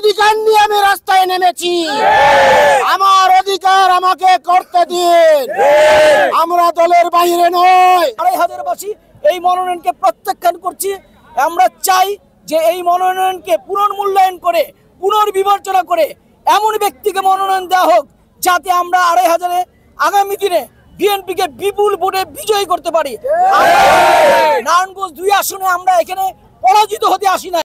অধিকার নিয়ে আমি রাস্তায় নেমেছি। আমার অধিকার আমাকে করতে দিন, আমরা দলের বাইরে নয়। ২,৫০০ বাসী এই মনোনয়নকে প্রত্যাখ্যান করছি। আমরা চাই যে এই মনোনয়নকে পুনর্মূল্যায়ন করে পুনর্বিবেচনা করে এমন ব্যক্তিকে মনোনয়ন দেওয়া হোক যাতে আমরা ২,৫০০ আগামী দিনে বিএনপিকে বিপুল ভোটে বিজয়ী করতে পারি। নারায়ণগঞ্জ ২ আসনে আমরা এখানে পরাজিত হতে আসি না।